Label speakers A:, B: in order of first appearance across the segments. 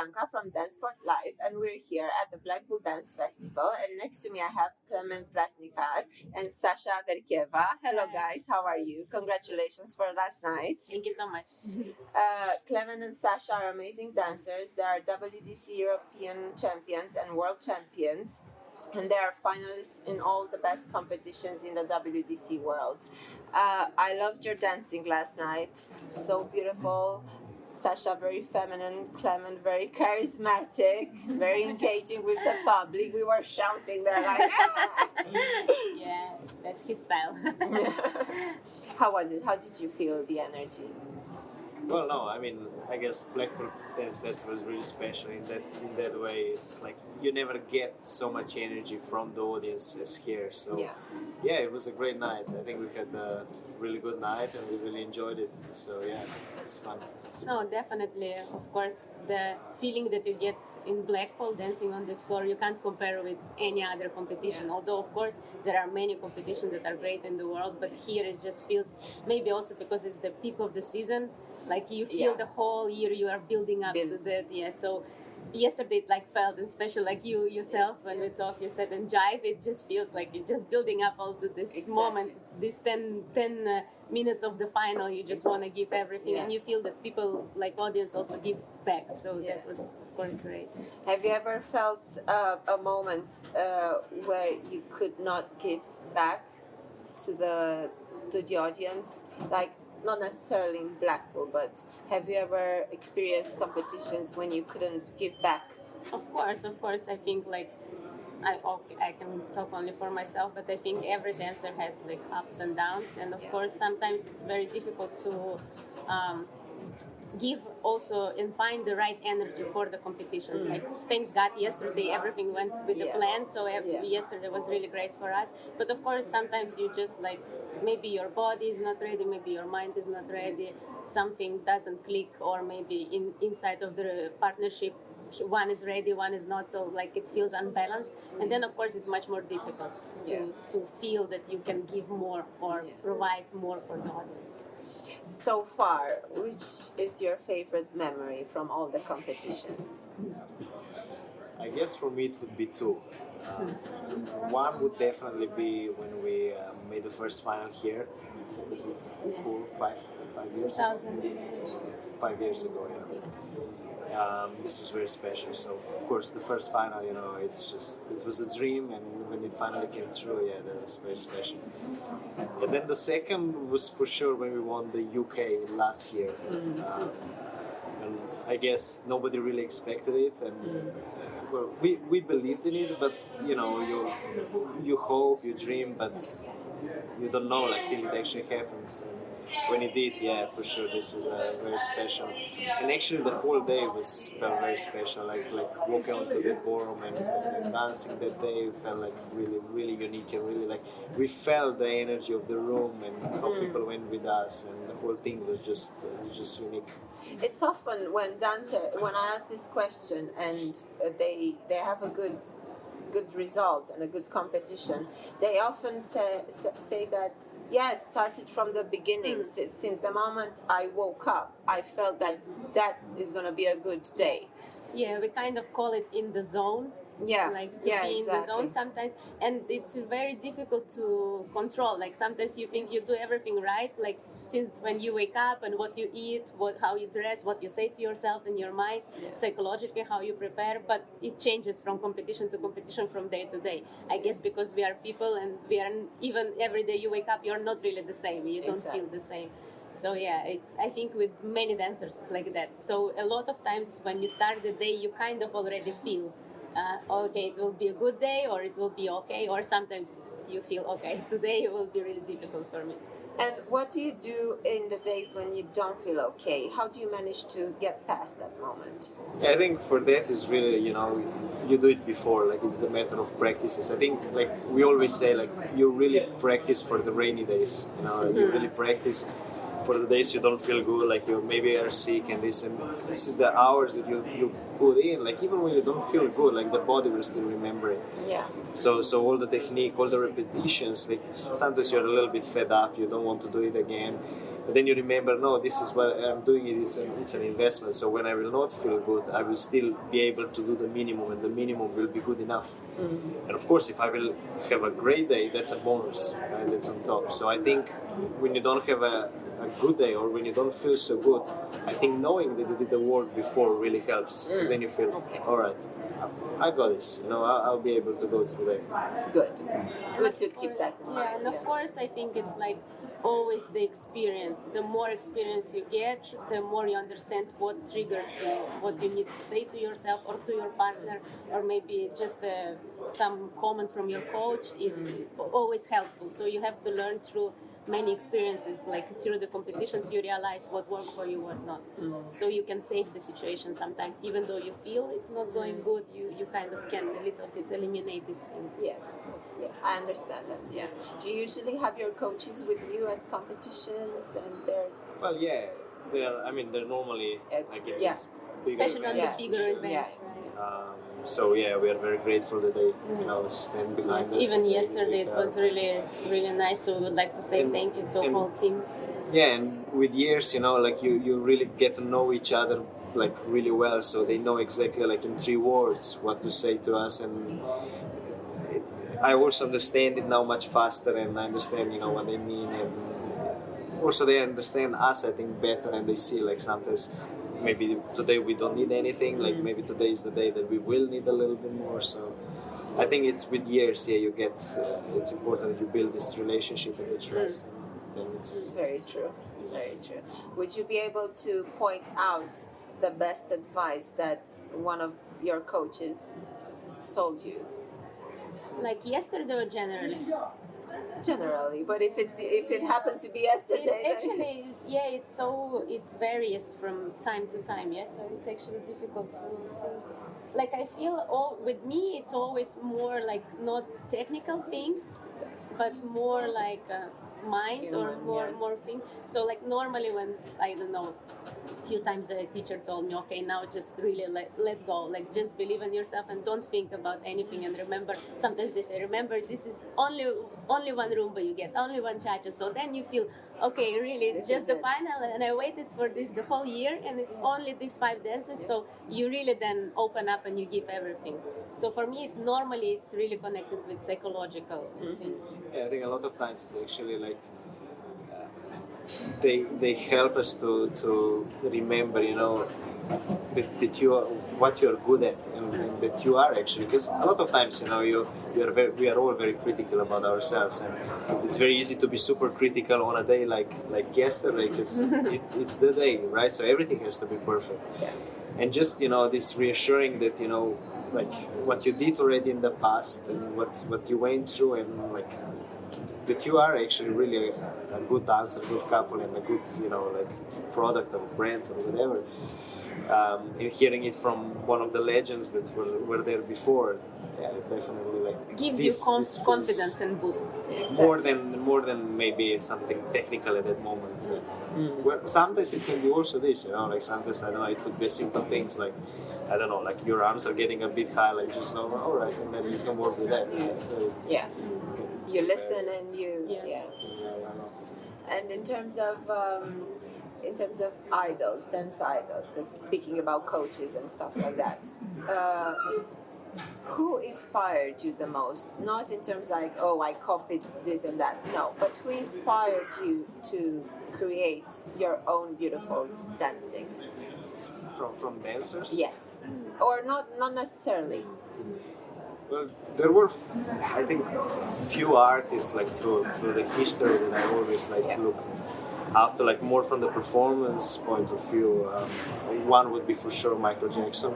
A: Bianca from Dancesportlife, and we're here at the Blackpool Dance Festival. And next to me, I have Klemen Prasnikar and Sasha Averkieva. Hello, guys. How are you? Congratulations for last night.
B: Thank you so much.
A: Klemen and Sasha are amazing dancers. They are WDC European champions and world champions. And they are finalists in all the best competitions in the WDC world. I loved your dancing last night. So beautiful. Sasha very feminine, Klemen very charismatic, very engaging with the public. We were shouting there like, ah!
B: Yeah, that's his style.
A: How was it? How did you feel the energy?
C: Well, no, I mean, I guess Blackpool Dance Festival is really special in that way. It's like you never get so much energy from the audience as here. So yeah, it was a great night. I think we had a really good night and we really enjoyed it. So yeah, it was fun.
B: No, definitely. Of course, the feeling that you get in Blackpool dancing on this floor, you can't compare with any other competition. Although, of course, there are many competitions that are great in the world, but here it just feels, maybe also because it's the peak of the season, like you feel the whole year you are building up to that. Yeah, so yesterday it like felt, and especially like you yourself when we talked, you said in jive, it just feels like you're just building up all to this moment, this 10 minutes of the final. You just want to give everything, and you feel that people, like audience, also give back. So that was, of course, great.
A: Have you ever felt a moment where you could not give back to the audience, like? Not necessarily in Blackpool, but have you ever experienced competitions when you couldn't give back?
B: Of course. I think like I can talk only for myself, but I think every dancer has like ups and downs, and of course sometimes it's very difficult to give also and find the right energy for the competitions. Like thanks God, yesterday everything went with the plan, so yesterday was really great for us. But of course sometimes you just like, maybe your body is not ready, maybe your mind is not ready, something doesn't click, or maybe inside of the partnership one is ready, one is not, so like it feels unbalanced, and then of course it's much more difficult to feel that you can give more or provide more for the audience.
A: So far, which is your favorite memory from all the competitions?
C: I guess for me it would be two. One would definitely be when we made the first final here. Was it 5 years ago? 5 years ago, this was very special. So of course the first final, it was a dream, and when it finally came true, that was very special. And then the second was for sure when we won the UK last year. And I guess nobody really expected it, and well, we believed in it, but you hope, you dream, but you don't know till it actually happens. And when it did, for sure, this was very special. And actually, the whole day felt very special. Like walking onto the ballroom and dancing that day felt like really, really unique, and really like we felt the energy of the room and how people went with us, and the whole thing was just unique.
A: It's often when I ask this question and they have a good result and a good competition, they often say that it started from the beginning. Since the moment I woke up, I felt that is going to be a good day.
B: Yeah, we kind of call it in the zone. Like to be in the zone sometimes, and it's very difficult to control. Like sometimes you think you do everything right, like since when you wake up and what you eat, how you dress, what you say to yourself in your mind, psychologically how you prepare, but it changes from competition to competition, from day to day. I guess because we are people, and we are, even every day you wake up, you're not really the same, you don't feel the same. So I think with many dancers it's like that. So a lot of times when you start the day, you kind of already feel okay, it will be a good day, or it will be okay, or sometimes you feel, okay, today it will be really difficult for me.
A: And what do you do in the days when you don't feel okay? How do you manage to get past that moment?
C: I think for that is really, you do it before, like it's the matter of practices. I think like we always say, like you really practice for the rainy days, you really practice for the days you don't feel good, like you maybe are sick, and this is the hours that you put in, like even when you don't feel good, like the body will still remember it. So all the technique, all the repetitions, like sometimes you're a little bit fed up, you don't want to do it again, But then you remember, no, this is what I'm doing. It's an investment. So when I will not feel good, I will still be able to do the minimum, and the minimum will be good enough. And of course, if I will have a great day, that's a bonus, right? That's on top. So I think when you don't have a good day, or when you don't feel so good, I think knowing that you did the work before really helps, because then you feel, all right, I got this. I'll be able to go through that.
A: Good to keep that in mind.
B: Yeah, and of course, I think it's like always the experience. The more experience you get, the more you understand what triggers you, what you need to say to yourself or to your partner, or maybe just some comment from your coach. It's always helpful. So you have to learn through many experiences, like through the competitions you realize what worked for you, what not. So you can save the situation sometimes, even though you feel it's not going good, you kind of can a little bit eliminate these things.
A: Yes. Yeah, I understand that. Yeah. Do you usually have your coaches with you at competitions, and they're?
C: Well, yeah, they're normally like in these bigger
B: especially on
C: events.
B: the bigger events.
C: So yeah, we are very grateful that they stand behind us.
B: Even yesterday it was really, really nice. So we would like to say thank you to the whole team.
C: Yeah, and with years, like you really get to know each other like really well. So they know exactly like in 3 words what to say to us, and I also understand it now much faster, and I understand what they mean, and also they understand us, I think, better, and they see like sometimes maybe today we don't need anything, like maybe today is the day that we will need a little bit more. So I think it's with years, you get it's important that you build this relationship and the trust. And then it's
A: very true. Would you be able to point out the best advice that one of your coaches told you?
B: Like yesterday or generally?
A: Generally, but if it happened to be yesterday,
B: it's actually it varies from time to time. So it's actually difficult to think. Like I feel with me it's always more like not technical things, but more like mind
A: Human,
B: or more thing. So like normally when I don't know, a few times the teacher told me, okay, now just really let go, like just believe in yourself and don't think about anything, and remember, sometimes they say, remember this is only one rumba you get, only one cha-cha. So then you feel, okay, really it's just the final, and I waited for this the whole year, and it's only these 5 dances. So you really then open up and you give everything. So for me, normally it's really connected with psychological thing.
C: Yeah, I think a lot of times it's actually like they help us to remember, that you are what you are good at, and that you are actually, because a lot of times, we are all very critical about ourselves, and it's very easy to be super critical on a day like yesterday, because it's the day, right? So everything has to be perfect.
A: Yeah.
C: And just this reassuring that like what you did already in the past, and what you went through, and like that you are actually really a good dancer, a good couple, and a good like product or brand or whatever. And hearing it from one of the legends that were there before, definitely like
B: gives
C: this
B: confidence and boost.
C: More than maybe something technical at that moment. Where sometimes it can be also this, like sometimes I don't know, it would be simple things like I don't know, like your arms are getting a bit high, like just all right, and then you can work with that. So
A: you listen and you And in terms of idols, dance idols, because speaking about coaches and stuff like that, who inspired you the most? Not in terms like, oh, I copied this and that. No, but who inspired you to create your own beautiful dancing?
C: From dancers?
A: Yes, or not necessarily.
C: Well, there were, I think, few artists like through the history that I always look up to, like more from the performance point of view. One would be for sure Michael Jackson.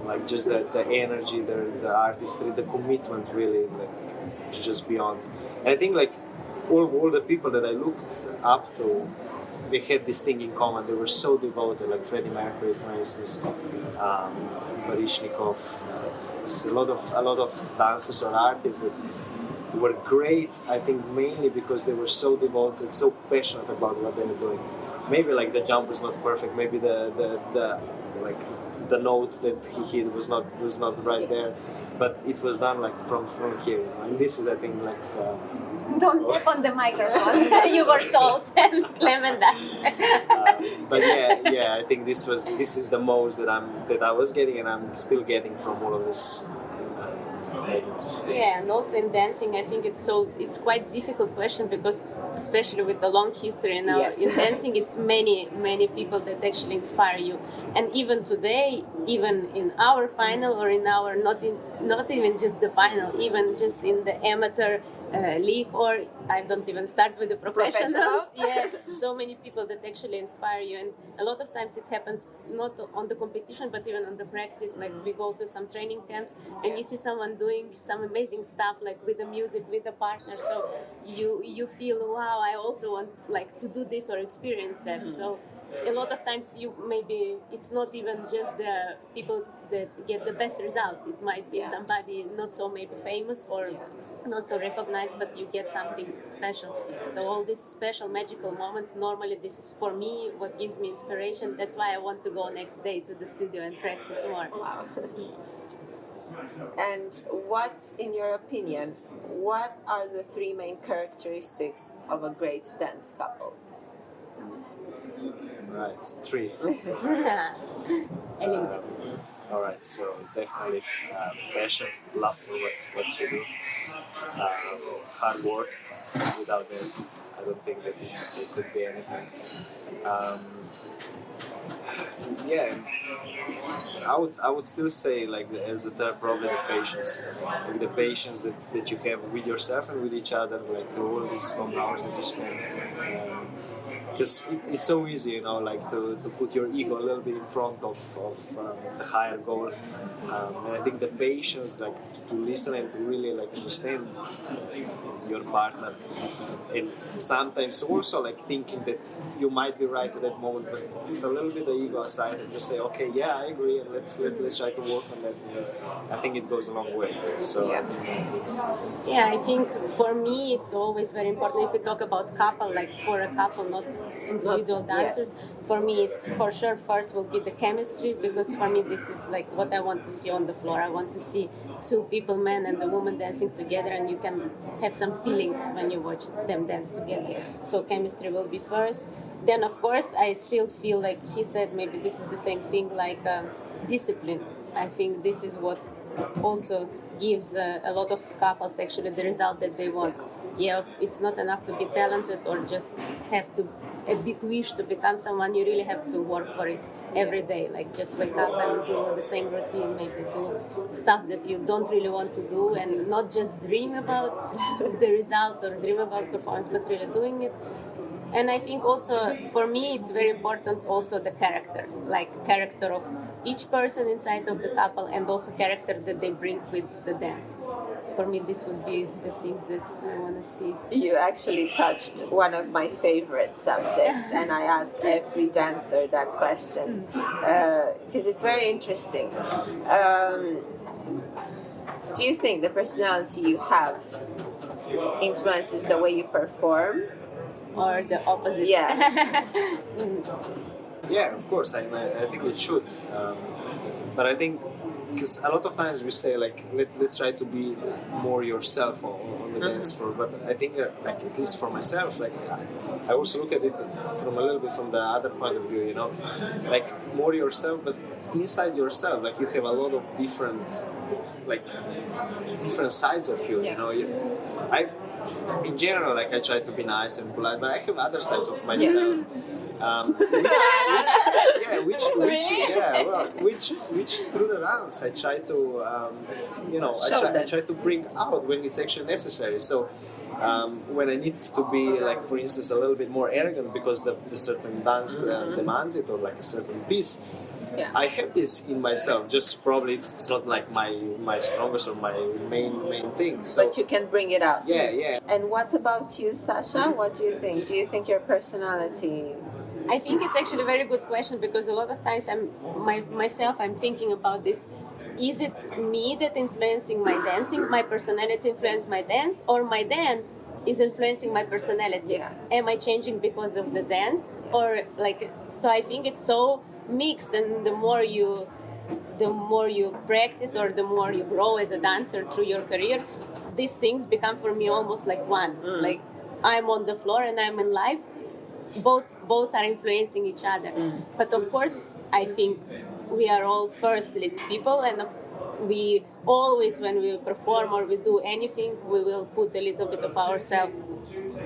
C: Like just the energy, the artistry, the commitment, really, like just beyond. And I think like all the people that I looked up to, they had this thing in common. They were so devoted, like Freddie Mercury, for instance, Barishnikov. A lot of dancers or artists that were great, I think, mainly because they were so devoted, so passionate about what they were doing. Maybe like the jump was not perfect. Maybe the the note that he hit was not right there, but it was done like from here, you know? And this is, I think, like
B: Don't tap on the microphone. You were told, and Klemen does.
C: but yeah, I think this is the most that I was getting, and I'm still getting from all of this.
B: Yeah, and also in dancing, I think it's quite difficult question, because especially with the long history now,
A: Yes.
B: in dancing, it's many people that actually inspire you. And even today, even in our final, or in our not even just the final, even just in the amateur league, or I don't even start with the professionals. Yeah, so many people that actually inspire you, and a lot of times it happens not on the competition, but even on the practice. Like we go to some training camps, and you see someone doing some amazing stuff, like with the music, with the partner. So you feel, wow, I also want like to do this or experience that. So a lot of times maybe it's not even just the people that get the best result. It might be somebody not so maybe famous or not so recognized, but you get something special. So all these special magical moments, normally this is for me what gives me inspiration. That's why I want to go next day to the studio and practice more.
A: Wow. And what, in your opinion, what are the 3 main characteristics of a great dance couple?
C: Right, it's 3. All right, so definitely passion, love for what you do, hard work. Without that, I don't think that it could be anything. Yeah, I would still say, like, as the third, probably the patience, like the patience that you have with yourself and with each other, like through all these long hours that you spend. Because it's so easy, you know, like to put your ego a little bit in front of the higher goal, and I think the patience, like to listen and to really like understand your partner, and sometimes also like thinking that you might be right at that moment, but put a little bit of ego aside and just say, okay, yeah, I agree, and let's try to work on that, because I think it goes a long way. So I think
B: I think for me it's always very important, if we talk about couple, like for a couple, not individual dancers. For me, it's for sure first will be the chemistry, because for me this is like what I want to see on the floor. I want to see 2 people, man and the woman, dancing together, and you can have some feelings when you watch them dance together. So chemistry will be first. Then of course I still feel like he said, maybe this is the same thing, like discipline. I think this is what also gives a lot of couples actually the result that they want. Yeah, it's not enough to be talented or just have a big wish to become someone. You really have to work for it every day. Like just wake up and do the same routine, maybe do stuff that you don't really want to do, and not just dream about the result or dream about performance, but really doing it. And I think also for me it's very important also the character, like character of each person inside of the couple, and also character that they bring with the dance. For me, this would be the things that I want to see.
A: You actually touched one of my favorite subjects, and I ask every dancer that question because it's very interesting. Do you think the personality you have influences the way you perform?
B: Or the opposite?
A: Yeah.
C: yeah, of course. I think it should, but I think, because a lot of times we say like let's try to be more yourself on the dance floor, but I think like at least for myself, like I also look at it from a little bit from the other point of view, you know, like more yourself, but inside yourself, like you have a lot of different sides of you, you know. In general, like I try to be nice and polite, but I have other sides of myself. Which through the dance I try to, I try to bring out when it's actually necessary. So when I need to be, like for instance, a little bit more arrogant because the certain dance demands it, or like a certain piece, I have this in myself. Just probably it's not like my strongest or my main thing. So,
A: but you can bring it out.
C: Yeah.
A: And what about you, Sasha? What do you think? Do you think your personality?
B: I think it's actually a very good question, because a lot of times I'm thinking about this. Is it me that influencing my dancing, my personality influence my dance, or my dance is influencing my personality?
A: Yeah.
B: Am I changing because of the dance? Or like, so I think it's so mixed, and the more you the more you practice or the more you grow as a dancer through your career, these things become for me almost like one. Like I'm on the floor and I'm in live. Both are influencing each other. But of course, I think we are all first lit people, and we always, when we perform or we do anything, we will put a little bit of ourselves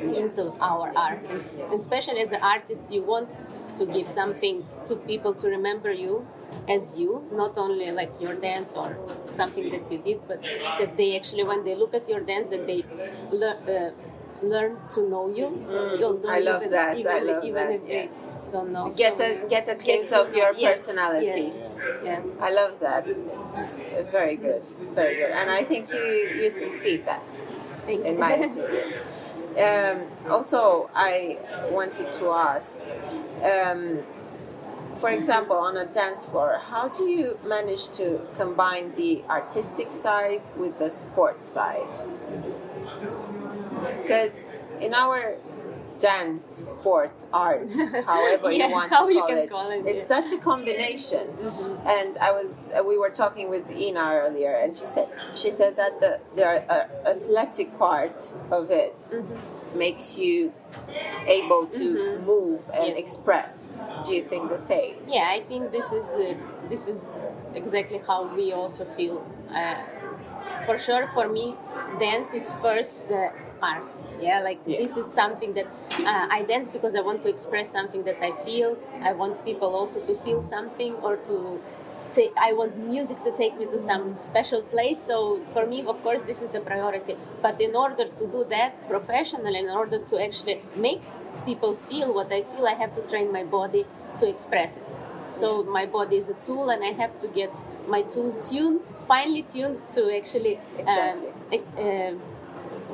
B: into our art. And especially as an artist, you want to give something to people to remember you as you, not only like your dance or something that you did, but that they actually, when they look at your dance, that they learn to know you.
A: I love that.
B: Even if they don't know.
A: To get a glimpse of your personality.
B: Yeah.
A: I love that. Very good, very good. And I think you succeed that, in my opinion. Also, I wanted to ask, for example, on a dance floor, how do you manage to combine the artistic side with the sport side? Because in our dance, sport, art, however you want to call it, it's such a combination. And we were talking with Ina earlier, and she said that the athletic part of it makes you able to move and express. Do you think the same?
B: Yeah, I think this is exactly how we also feel. For sure, for me, dance is first the art. This is something that I dance because I want to express something that I feel. I want people also to feel something, or I want music to take me to some special place. So for me, of course, this is the priority. But in order to do that professionally, in order to actually make people feel what I feel, I have to train my body to express it. So my body is a tool, and I have to get my tool finely tuned to actually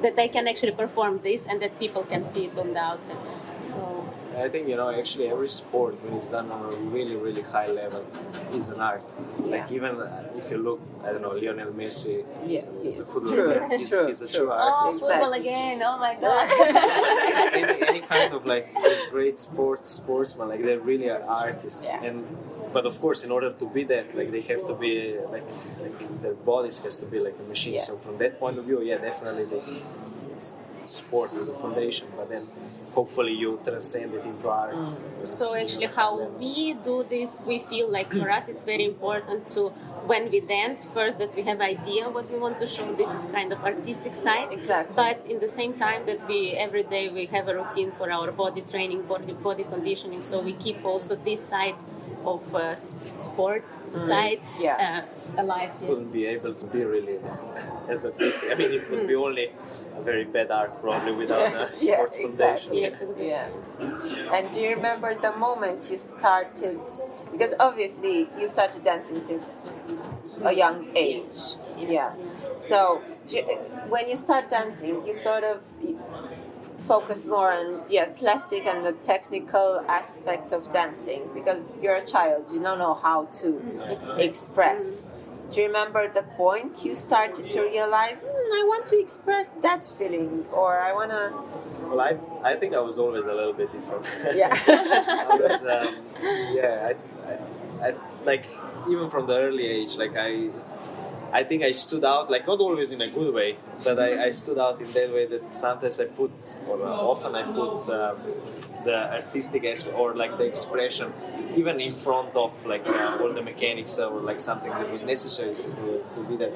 B: that I can actually perform this, and that people can see it on the outside. So
C: I think, actually every sport, when it's done on a really, really high level, is an art. Like even if you look, I don't know, Lionel Messi, he's a footballer, he's a true artist.
B: Oh, football again, oh my God.
C: any kind of like these great sportsmen, like they're really artists. But of course, in order to be that, like they have to be like their bodies has to be like a machine. So from that point of view, definitely it's sport as a foundation. But then hopefully you transcend it into art.
B: So actually, how we do this, we feel like for us it's very important to, when we dance, first that we have idea what we want to show. This is kind of artistic side.
A: Exactly.
B: But in the same time that we every day we have a routine for our body training, body conditioning. So we keep also this side of sport side alive.
C: It wouldn't be able to be really as artistic. I mean, it would be only a very bad art probably without a sports foundation.
B: Yes, exactly.
A: Yeah. And do you remember the moment you started? Because obviously you started dancing since a young age. Yeah. So when you start dancing, you sort of focus more on the athletic and the technical aspect of dancing, because you're a child, you don't know how to express. Do you remember the point you started to realize, I want to express that feeling, or I want to...
C: Well, I think I was always a little bit different. I like, even from the early age, like I think I stood out, like not always in a good way, but I stood out in that way that sometimes I put, or often I put the artistic aspect or like the expression even in front of like all the mechanics or like something that was necessary to be there.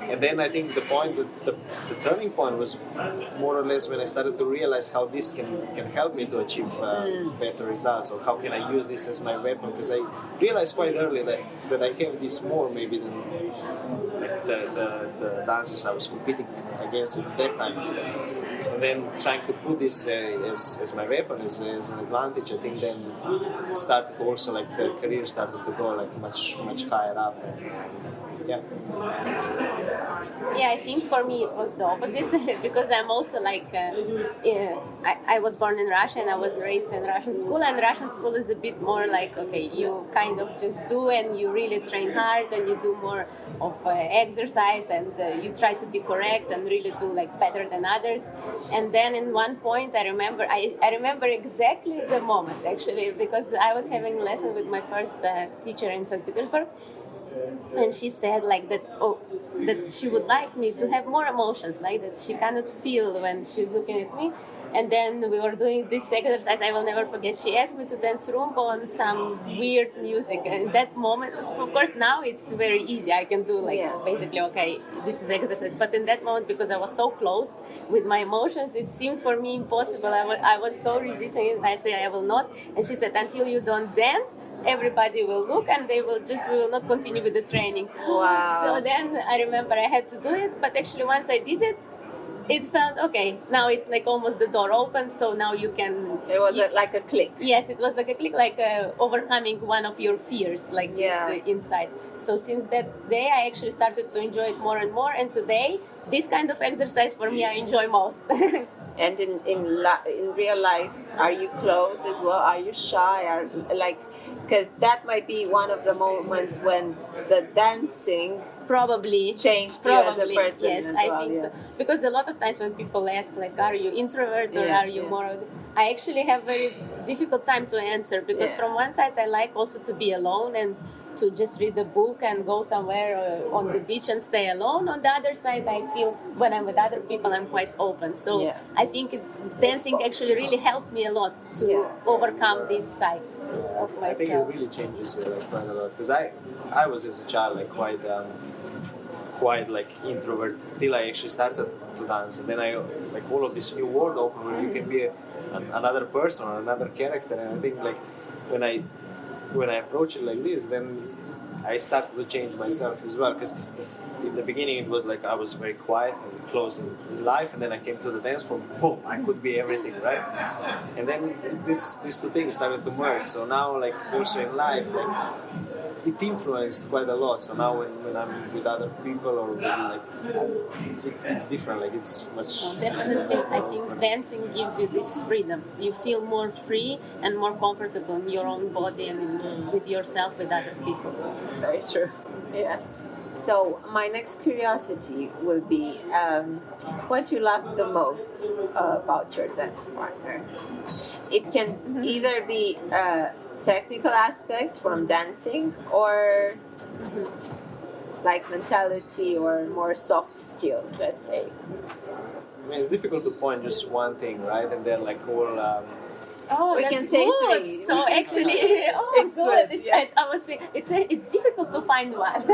C: And then I think the point, the turning point was more or less when I started to realize how this can help me to achieve better results, or how can I use this as my weapon, because I realized quite early that I have this more maybe than like the dancers I was competing against at that time. And then trying to put this as my weapon, as an advantage, I think then it started also, like the career started to go like much higher up.
B: Yeah, I think for me it was the opposite because I'm also like I was born in Russia and I was raised in Russian school, and Russian school is a bit more like, okay, you kind of just do and you really train hard and you do more of exercise and you try to be correct and really do like better than others. And then in one point I remember exactly the moment actually, because I was having a lesson with my first teacher in St. Petersburg. and she said like that, that she would like me to have more emotions, like that she cannot feel when she's looking at me. And then we were doing this exercise. I will never forget. She asked me to dance rumba on some weird music, and in that moment, of course, now it's very easy. I can do like basically, okay, this is exercise. But in that moment, because I was so closed with my emotions, it seemed for me impossible. I was so resisting it. I said I will not, and she said until you don't dance, everybody will look, and we will not continue with the training.
A: Wow.
B: So then I remember I had to do it, but actually once I did it, it felt okay. Now it's like almost the door opened, so now you can.
A: It was like a click.
B: Yes, it was like a click, like overcoming one of your fears, like this inside. So since that day, I actually started to enjoy it more and more. And today, this kind of exercise for me, I enjoy most.
A: And in real life, are you closed as well? Are you shy? Because that might be one of the moments when the dancing
B: probably
A: changed you as a person.
B: Yes,
A: as
B: I
A: well,
B: think so. Because a lot of times when people ask, like, are you introvert or are you more? I actually have very difficult time to answer because from one side I like also to be alone and to just read a book and go somewhere on the beach and stay alone. On the other side, I feel when I'm with other people, I'm quite open. So I think dancing actually really helped me a lot to overcome this side of myself.
C: I think it really changes you like quite a lot. Because I was as a child like quite like introvert till I actually started to dance, and then I like all of this new world open where you can be another person or another character. And I think like when I approach it like this, then I started to change myself as well. Because in the beginning it was like I was very quiet and closed in life, and then I came to the dance floor, boom, I could be everything, right? And then these two things started to merge. So now like also in life, like it influenced quite a lot. So now when I'm with other people or with it's different. Like it's much.
B: Definitely, I think dancing gives you this freedom. You feel more free and more comfortable in your own body and with yourself, with other people.
A: It's very true. Yes. So my next curiosity will be what you love the most about your dance partner. It can either be technical aspects from dancing or like mentality or more soft skills, let's say.
C: I mean, it's difficult to point just one thing, right? And then like all.
B: Oh,
A: we
B: that's
A: can say
B: good.
A: three.
B: So actually,
A: it's
B: good.
A: good.
B: I was thinking, it's difficult to find one.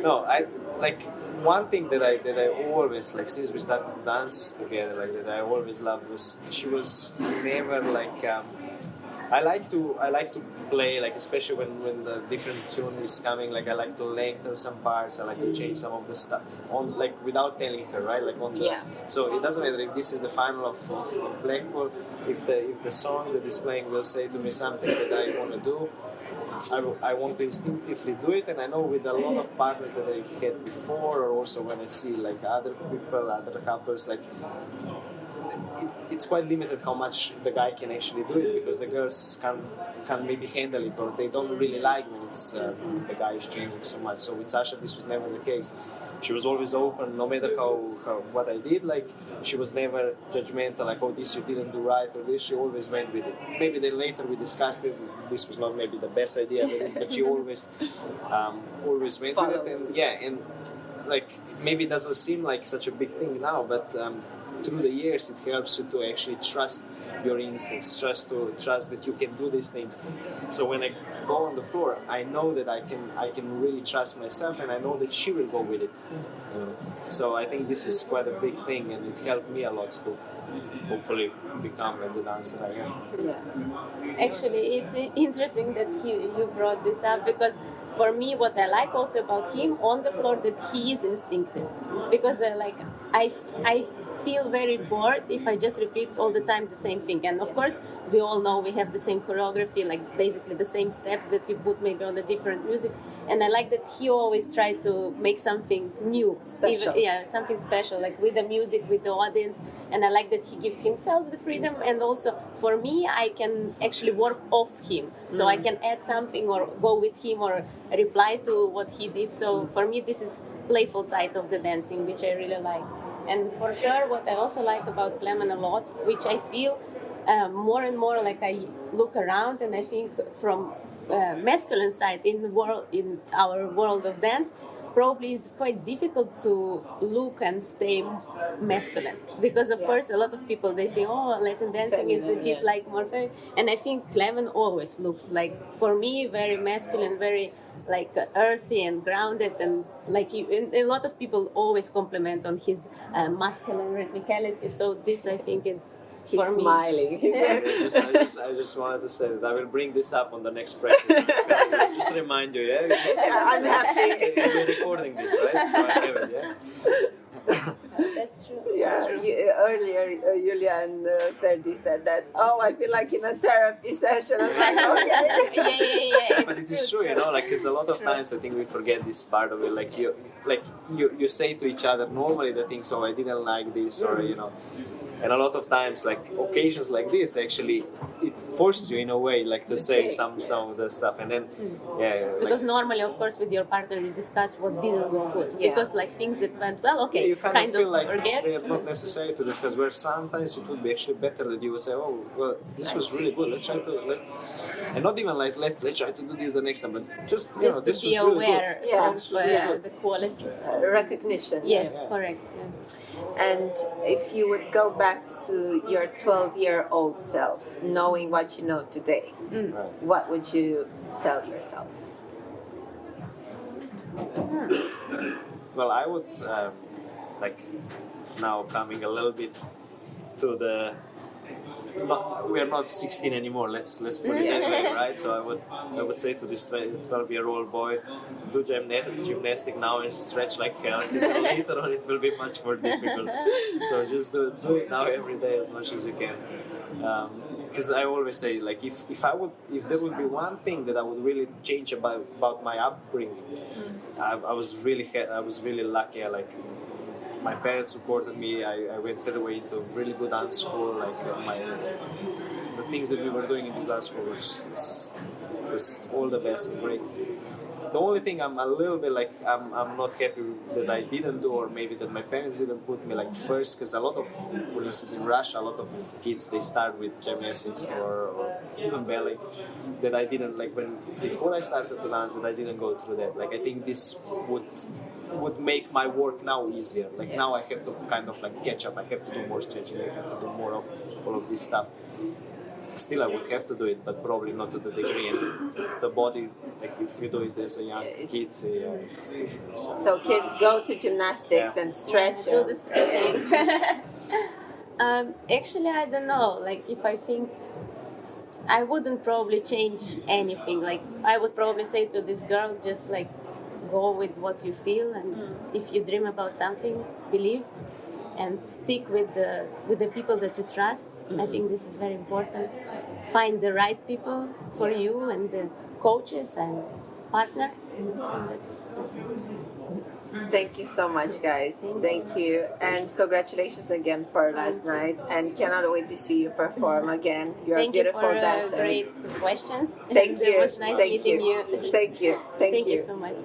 C: No, I like one thing that I always like since we started to dance together, like that I always loved was she was never like. I like to play, like especially when the different tune is coming, like I like to lengthen some parts, I like to change some of the stuff on like without telling her, right? Like on the so it doesn't matter if this is the final of Blackpool, if the song that is playing will say to me something that I want to do, I want to instinctively do it. And I know with a lot of partners that I had before, or also when I see like other people, other couples, like it's quite limited how much the guy can actually do it, because the girls can maybe handle it, or they don't really like when it's the guy is changing so much. So with Sasha, this was never the case. She was always open, no matter how what I did. Like she was never judgmental, like, oh, this you didn't do right, or this. She always went with it. Maybe then later we discussed it. This was not maybe the best idea, but she always went with it. And like maybe it doesn't seem like such a big thing now, but through the years it helps you to actually trust your instincts, trust that you can do these things. So when I go on the floor, I know that I can really trust myself, and I know that she will go with it. So I think this is quite a big thing, and it helped me a lot to hopefully become the dancer I am.
B: Yeah. Actually, it's interesting that you brought this up, because for me, what I like also about him on the floor, that he is instinctive, because I feel very bored if I just repeat all the time the same thing. And of course, we all know we have the same choreography, like basically the same steps that you put maybe on a different music. And I like that he always tried to make something new,
A: special.
B: Something special, like with the music, with the audience. And I like that he gives himself the freedom, and also for me, I can actually work off him. So I can add something or go with him or reply to what he did. So for me, this is playful side of the dancing, which I really like. And for sure, what I also like about Klemen a lot, which I feel more and more like I look around and I think from masculine side in our world of dance, probably it's quite difficult to look and stay masculine, because of course a lot of people, they think, oh, Latin dancing is a bit like more feminine, and I think Klemen always looks like, for me, very masculine, very like earthy and grounded, and like and a lot of people always compliment on his masculine rhythmicality. So this, I think, is
A: He's
B: for me.
A: smiling.
C: I just wanted to say that I will bring this up on the next practice. Just remind you, yeah?
A: I'm happy.
C: We're recording this, right? So I have it, yeah?
B: That's true.
A: Yeah, earlier Julia and Ferdi said that, oh, I feel like in a therapy session. I'm like, okay.
B: Yeah.
C: But it is true, you know, like, because a lot of times I think we forget this part of it. Like you say to each other normally the things, oh, I didn't like this, or, you know. And a lot of times, like occasions like this, actually, it forces you in a way, like to say some of the stuff, and then,
B: Because normally, of course, with your partner, you discuss what didn't go good.
A: Yeah.
B: Because like things that went well, okay,
C: you kind of feel like
B: forget.
C: they are not necessary to discuss. Where sometimes it would be actually better that you would say, oh, well, this was really good. Let's try to and not even like let's try to do this the next time, but just you know,
B: to
C: this
B: be
C: was really
B: aware
C: good.
A: Yeah,
B: of
C: really
B: the qualities.
A: Recognition.
B: Yes,
C: Yeah.
B: correct. Yeah.
A: And if you would go back to your 12-year-old self, knowing what you know today,
C: Right.
A: what would you tell yourself?
C: Well, I would like now coming a little bit to the. We are not 16 anymore. Let's put it that way, right? So I would say to this 12-year-old boy, do gymnastic now and stretch like hell, because later on it will be much more difficult. So just do it now every day as much as you can. Because I always say, like, if there would be one thing that I would really change about my upbringing, I was really lucky. My parents supported me. I went straight away into really good dance school. Like the things that we were doing in this dance school was all the best and great. The only thing I'm a little bit like I'm not happy that I didn't do, or maybe that my parents didn't put me like first, because a lot of, for instance, in Russia, a lot of kids, they start with gymnastics or even ballet. That I didn't, like, before I started to dance, that I didn't go through that. Like, I think this would make my work now easier. Like, now I have to kind of like catch up. I have to do more stretching. I have to do more of all of this stuff. Still, I would have to do it, but probably not to the degree. And the body, like, if you do it as a young kid, it's different.
A: So kids go to gymnastics and stretch.
B: Do the stretching. Actually, I don't know. Like, if I think, I wouldn't probably change anything. Like, I would probably say to this girl, just like, go with what you feel, and if you dream about something, believe, and stick with the people that you trust. I think this is very important. Find the right people for you, and the coaches and partner. And that's it.
A: Thank you so much, guys. Thank you. And congratulations again for last night. And cannot wait to see you perform again. You're a beautiful dancer.
B: Great questions.
A: Thank you.
B: It was nice meeting you.
A: Thank you.
B: Thank you so much.